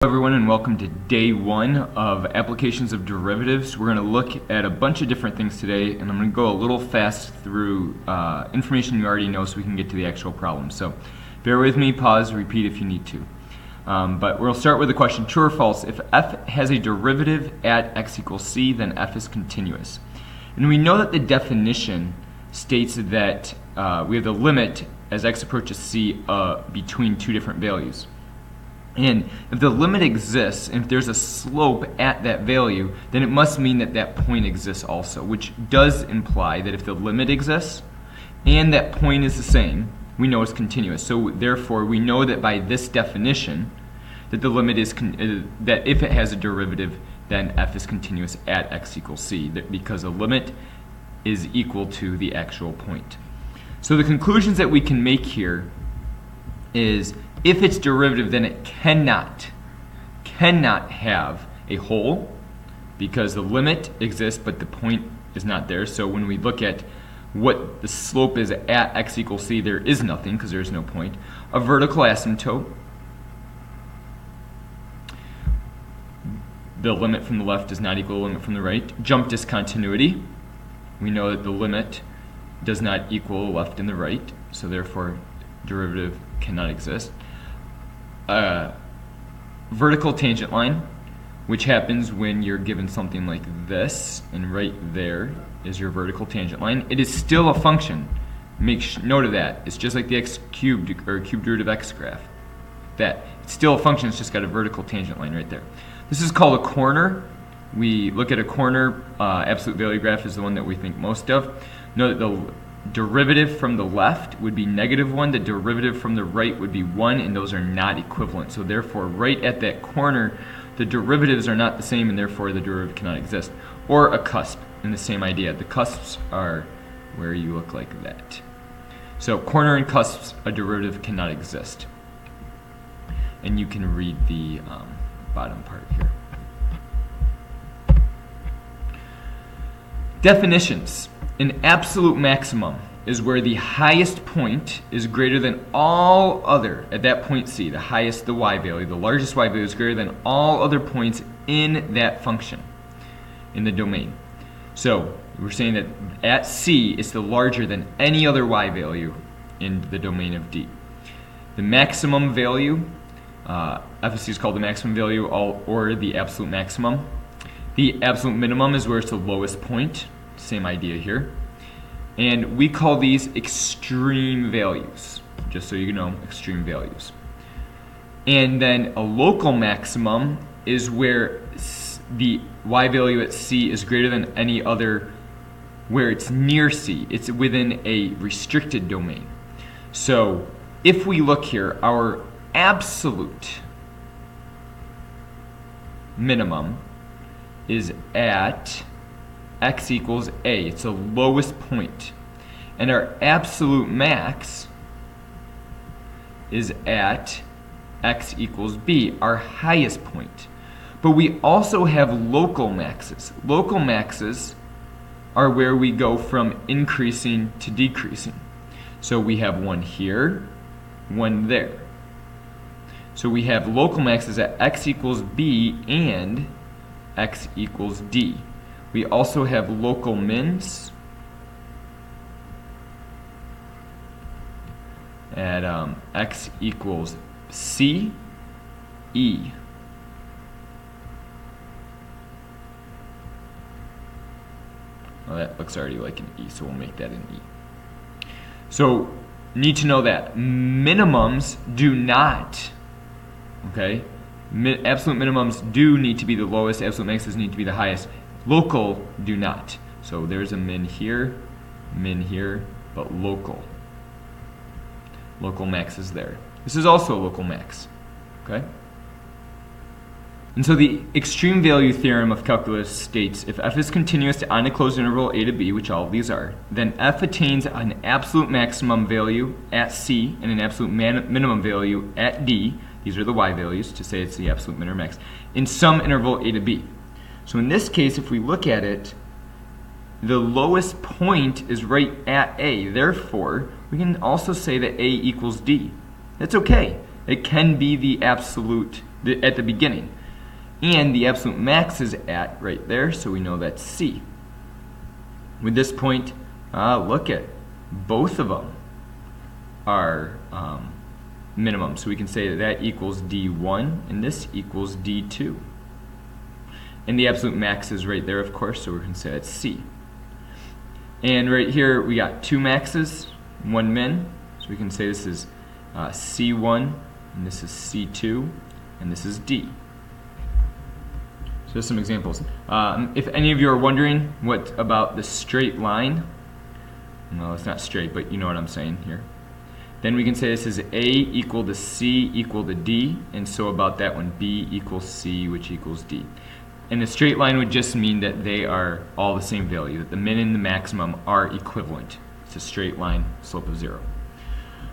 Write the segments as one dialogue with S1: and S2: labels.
S1: Hello everyone, and welcome to day one of applications of derivatives. We're going to look at a bunch of different things today, and I'm going to go a little fast through information you already know so we can get to the actual problem. So bear with me, pause, repeat if you need to. But we'll start with the question, true or false, if f has a derivative at x equals c, then f is continuous. And we know that the definition states that we have the limit as x approaches c between two different values. And if the limit exists, and if there's a slope at that value, then it must mean that that point exists also, which does imply that if the limit exists and that point is the same, we know it's continuous. So therefore, we know that by this definition, that the limit is, that if it has a derivative, then f is continuous at x equals c, because the limit is equal to the actual point. So the conclusions that we can make here is, if it's derivative, then it cannot have a hole, because the limit exists but the point is not there. So when we look at what the slope is at x equals c, there is nothing because there is no point. A vertical asymptote. The limit from the left does not equal the limit from the right. Jump discontinuity. We know that the limit does not equal the left and the right, so therefore derivative cannot exist. Vertical tangent line, which happens when you're given something like this, and right there is your vertical tangent line. It is still a function. Make note of that. It's just like the x cubed or cubed root of x graph. That it's still a function. It's just got a vertical tangent line right there. This is called a corner. We look at a corner. Absolute value graph is the one that we think most of. Note that the derivative from the left would be -1, the derivative from the right would be 1, and those are not equivalent. So therefore, right at that corner, the derivatives are not the same, and therefore the derivative cannot exist. Or a cusp, in the same idea. The cusps are where you look like that. So corner and cusps, a derivative cannot exist. And you can read the bottom part here. Definitions. An absolute maximum is where the highest point is greater than all other, at that point c, the highest, the y value, the largest y value is greater than all other points in that function, in the domain. So we're saying that at c is the larger than any other y value in the domain of D. The maximum value, f of c is called the maximum value or the absolute maximum. The absolute minimum is where it's the lowest point. Same idea here. And we call these extreme values, just so you know, extreme values. And then a local maximum is where the y value at c is greater than any other, where it's near c. It's within a restricted domain. So if we look here, our absolute minimum is at x equals a. It's the lowest point. And our absolute max is at x equals b, our highest point. But we also have local maxes. Local maxes are where we go from increasing to decreasing. So we have one here, one there. So we have local maxes at x equals b and x equals d. We also have local mins at x equals c, e. Well, that looks already like an e, so we'll make that an e. So, need to know that minimums do not, okay? Absolute minimums do need to be the lowest, absolute maxes need to be the highest. Local do not. So there's a min here, but local. Local max is there. This is also a local max. Okay? And so the extreme value theorem of calculus states if f is continuous on a closed interval a to b, which all of these are, then f attains an absolute maximum value at c and an absolute minimum value at d. These are the y values to say it's the absolute min or max in some interval a to b. So in this case, if we look at it, the lowest point is right at a. Therefore, we can also say that a equals d. That's okay. It can be the absolute at the beginning. And the absolute max is at right there, so we know that's C. With this point, look at both of them are minimum. So we can say that equals D1 and this equals D2. And the absolute max is right there, of course, so we can say that's C. And right here we got two maxes, one min, so we can say this is C1 and this is C2 and this is D. So here's some examples. If any of you are wondering what about the straight line, no, it's not straight, but you know what I'm saying here. Then we can say this is A equal to C equal to D, and so about that one, B equals C, which equals D. And the straight line would just mean that they are all the same value, that the min and the maximum are equivalent. It's a straight line, slope of 0.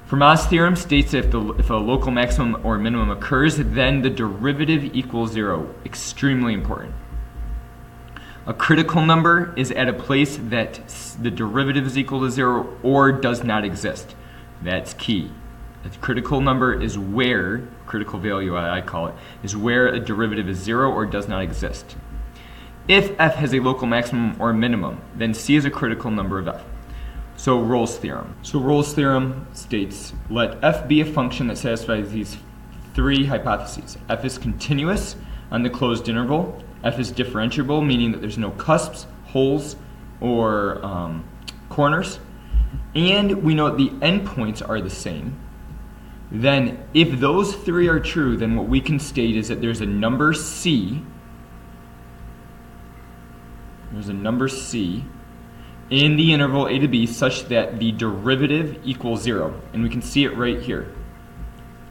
S1: Fermat's theorem states that if a local maximum or minimum occurs, then the derivative equals 0. Extremely important. A critical number is at a place that the derivative is equal to 0 or does not exist. That's key. A critical number is where, critical value I call it, is where a derivative is 0 or does not exist. If f has a local maximum or minimum, then c is a critical number of f. So Rolle's theorem. So Rolle's theorem states, let f be a function that satisfies these three hypotheses. F is continuous on the closed interval. F is differentiable, meaning that there's no cusps, holes, or corners. And we know that the endpoints are the same. Then if those three are true, then what we can state is that there's a number c. There's a number c in the interval a to b such that the derivative equals 0. And we can see it right here.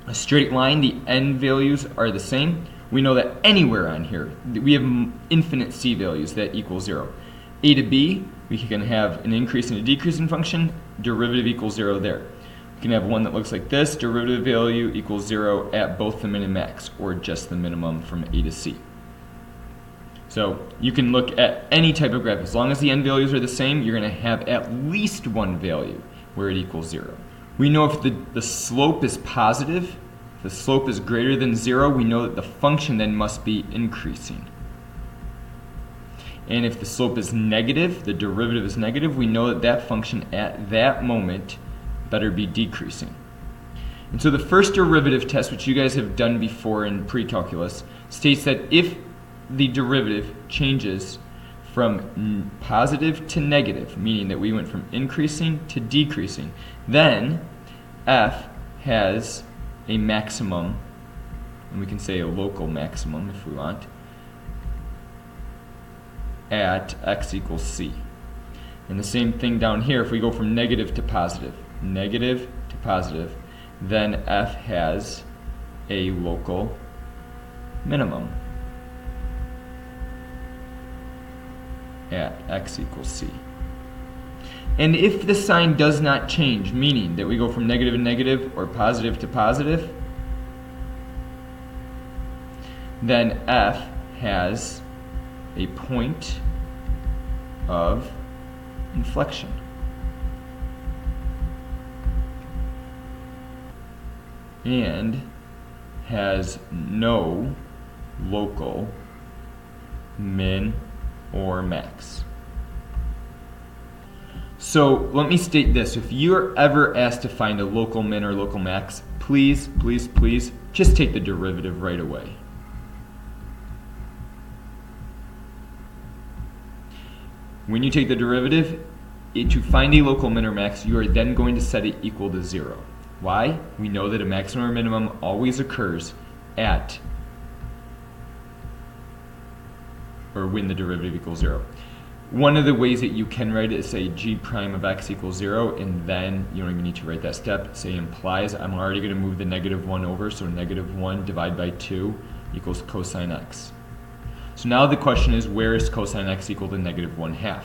S1: A straight line, the end values are the same. We know that anywhere on here, we have infinite c values that equal 0. A to b, we can have an increasing and a decreasing function, derivative equals 0 there. We can have one that looks like this, derivative value equals 0 at both the min and max, or just the minimum from a to c. So you can look at any type of graph. As long as the end values are the same, you're going to have at least one value where it equals 0. We know if the slope is positive, if the slope is greater than 0, we know that the function then must be increasing. And if the slope is negative, the derivative is negative, we know that that function at that moment better be decreasing. And so the first derivative test, which you guys have done before in pre-calculus, states that if the derivative changes from positive to negative, meaning that we went from increasing to decreasing, then f has a maximum, and we can say a local maximum if we want, at x equals c. And the same thing down here, if we go from negative to positive, then f has a local minimum at x equals c. And if the sign does not change, meaning that we go from negative to negative or positive to positive, then f has a point of inflection. And has no local min or max. So let me state this. If you're ever asked to find a local min or local max, please, please, please, just take the derivative right away. When you take the derivative, to find a local min or max, you are then going to set it equal to 0. Why? We know that a maximum or minimum always occurs at, or when the derivative equals 0. One of the ways that you can write it is say g prime of x equals 0, and then you don't even need to write that step. Say implies I'm already going to move the negative 1 over, so negative 1 divided by 2 equals cosine x. So now the question is, where is cosine x equal to negative 1/2?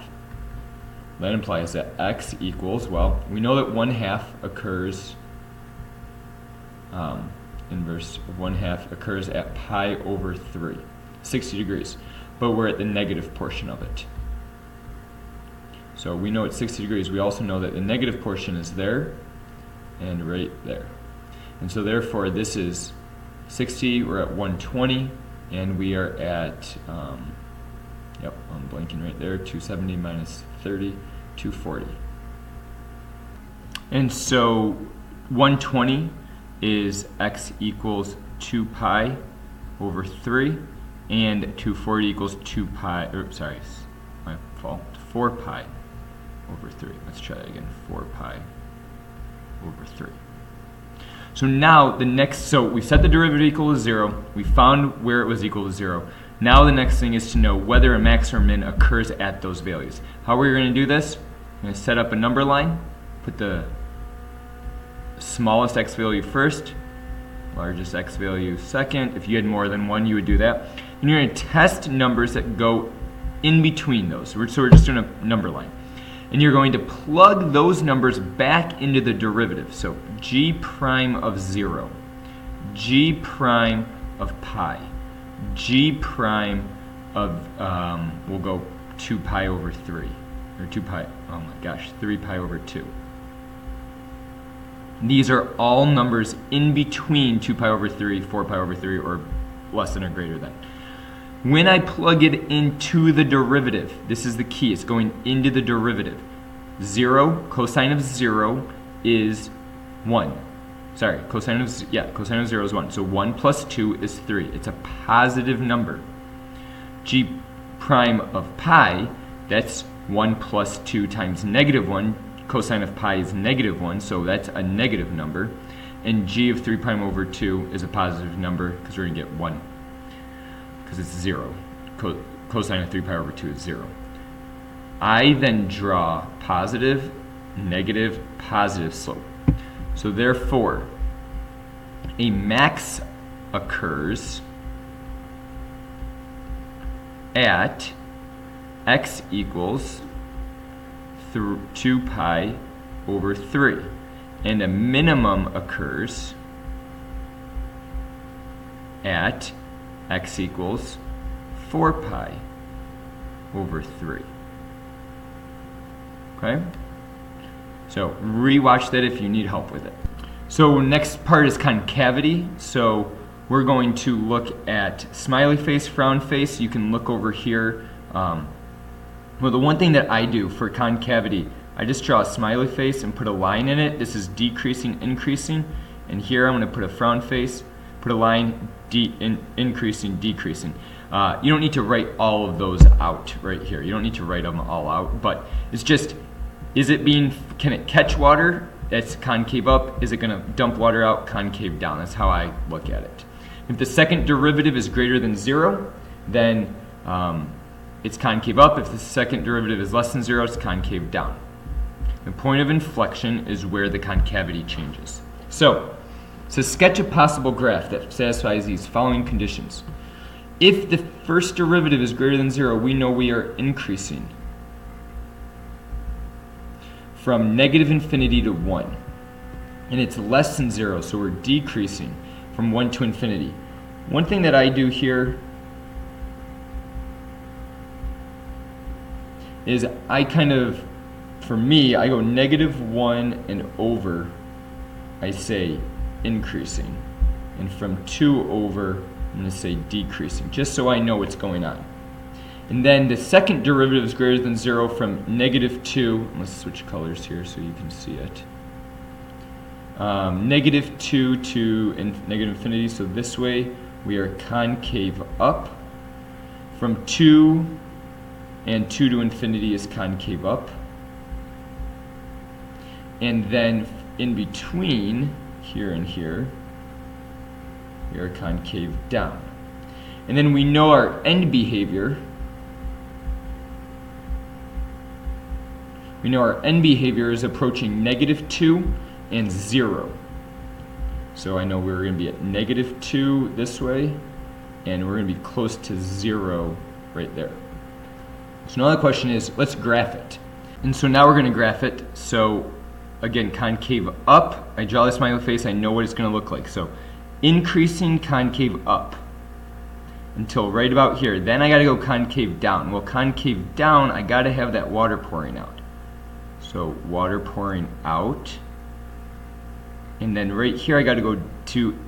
S1: That implies that x equals, well, we know that 1/2 occurs, inverse of 1/2 occurs at pi over 3, 60 degrees, but we're at the negative portion of it. So we know it's 60 degrees. We also know that the negative portion is there and right there. And so therefore this is 60, we're at 120, and we are at, yep, I'm blanking right there, 270 minus 30, 240. And so 120 is x equals 2 pi over 3, and 240 equals 2 pi, or sorry, my fault, 4 pi over 3. Let's try that again, 4 pi over 3. So now the next, so we set the derivative equal to 0, we found where it was equal to 0. Now the next thing is to know whether a max or min occurs at those values. How are we going to do this? I'm going to set up a number line, put the smallest x value first, largest x value second. If you had more than one, you would do that. And you're going to test numbers that go in between those. So we're just doing a number line. And you're going to plug those numbers back into the derivative. So g prime of 0, g prime of pi, g prime of, we'll go 2 pi over 3, or 2 pi, oh my gosh, 3 pi over 2. These are all numbers in between 2 pi over 3, 4 pi over 3, or less than or greater than. When I plug it into the derivative, this is the key, it's going into the derivative. 0, cosine of 0 is 1. Sorry, cosine of 0 is 1. So 1 plus 2 is 3. It's a positive number. G prime of pi, that's 1 plus 2 times negative 1. Cosine of pi is negative 1, so that's a negative number. And g of 3 prime over 2 is a positive number because we're going to get 1. Because it's 0. Cosine of 3 pi over 2 is 0. I then draw positive, negative, positive slope. So therefore, a max occurs at x equals 2 pi over 3. And a minimum occurs at x equals 4 pi over 3. Okay? So rewatch that if you need help with it. So next part is concavity. So we're going to look at smiley face, frown face. You can look over here. Well, the one thing that I do for concavity, I just draw a smiley face and put a line in it. This is decreasing, increasing. And here I'm going to put a frown face, put a line, increasing, decreasing. You don't need to write all of those out right here. You don't need to write them all out, but it's just, can it catch water? That's concave up. Is it going to dump water out? Concave down. That's how I look at it. If the second derivative is greater than 0, then it's concave up. If the second derivative is less than 0, it's concave down. The point of inflection is where the concavity changes. So sketch a possible graph that satisfies these following conditions. If the first derivative is greater than 0, we know we are increasing from negative infinity to 1. And it's less than 0, so we're decreasing from 1 to infinity. One thing that I do here is I kind of, for me, I go -1 and over, I say increasing. And from 2 over, I'm going to say decreasing, just so I know what's going on. And then the second derivative is greater than 0 from -2. Let's switch colors here so you can see it. -2 to negative infinity, so this way we are concave up. From 2 and 2 to infinity is concave up. And then in between, here and here, we are concave down. And then we know our end behavior. We know our end behavior is approaching -2 and 0. So I know we're going to be at -2 this way, and we're going to be close to 0 right there. So now the question is, let's graph it. And so now we're going to graph it. So again, concave up, I draw the smiley face, I know what it's going to look like. So increasing concave up until right about here. Then I got to go concave down. Well, concave down, I got to have that water pouring out. So water pouring out. And then right here I got to go to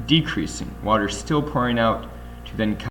S1: decreasing, water still pouring out, to then